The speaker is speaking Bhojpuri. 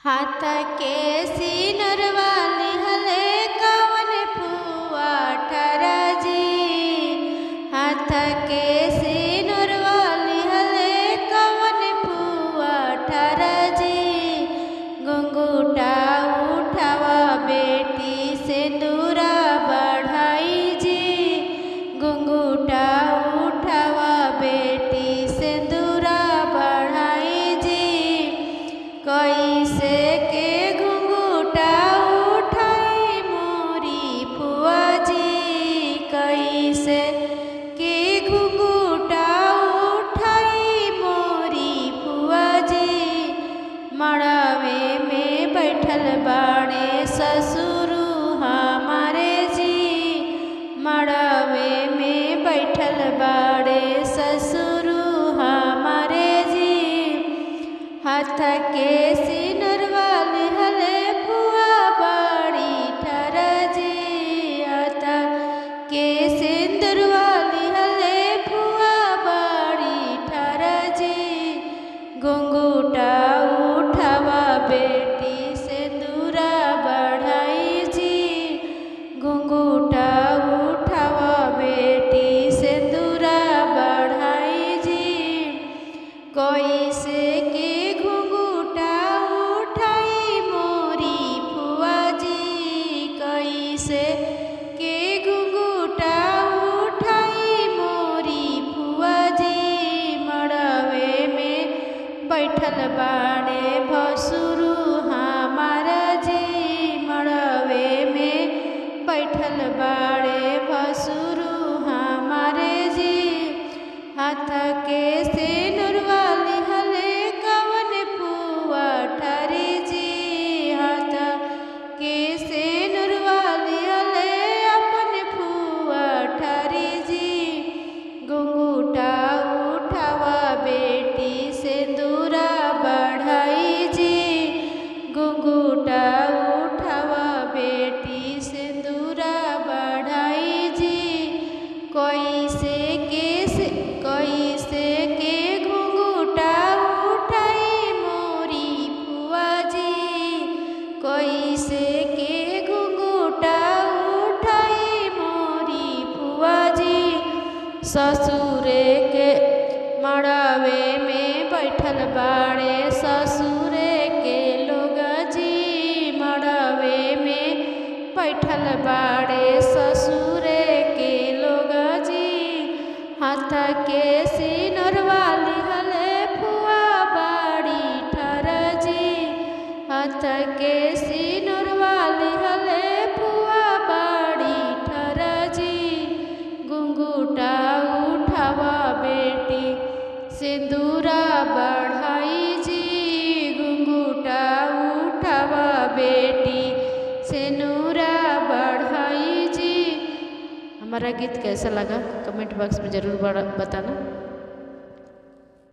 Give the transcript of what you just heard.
हाथ के सिनरवा लिहले कवन फुआ ठरजी। हाथ के सिनरवा लिहले कवन फुआ ठरजी। घुंघुटा उठावा बेटी सिंदूरा बढ़ाई जी। घुंघुटा उठावा बेटी सिंदूरा बढ़ाई जी। कैसे के घुंघुटा उठाई मोरी फुआ जी। कैसे के घुंघुटा उठाई मोरी फुआ जी। मड़वे में बैठल बाड़े ससुर हमारे जी। मड़वे में बैठल बाड़े ससुर हमारे जी। हाथ के सिनरवा लिहले फुआ बड़ी ठरजी। हाथ के सिंदूरवा लिहले फुआ बड़ी ठरजी। घुंघुटा उठावा बेटी सिंदूरा बढ़ाई जी। घुंघुटा उठावा बेटी सिंदूरा बढ़ाई जी। कैसे के घुंघुटा उठाई मोरी फुआ जी। कैसे के घुंघुटा उठाई मोरी फुआ जी। मड़वे में बैठल बाड़े भसुर हमारा जी। मड़वे में बैठल बाड़े भसुर हमारे जी। हाथ के सिनरवा लिहले कवन फुआ ठरी जी। हाथ के सिनरवा लिहले अपन फुआ ठरी जी। घुंघुटा उठावा बेटी सिंदूरा बढ़ाई जी। घुंघुटा उठावा बेटी सिंदूरा बढ़ाई जी। कैसे के घुंघुटा उठाई मोरी फुआ जी। कैसे के घुंघुटा उठाई मोरी फुआ जी। ससुरे के मड़वे में बैठल बाड़े ससुरे के लोग जी। मड़वे में बैठल बाड़े ससुरे के लोग जी। हाथ के सिनरवा लिहले फुआ बड़ी ठरजी। हाथ के सिनरवा लिहले फुआ बड़ी ठरजी। घुंघुटा उठावा बेटी सिंदूरा बढ़ाई जी। घुंघुटा उठावा बेटी सिंदूरा बढ़ाई जी। हमारा गीत कैसा लगा कमेंट बॉक्स में ज़रूर बताना।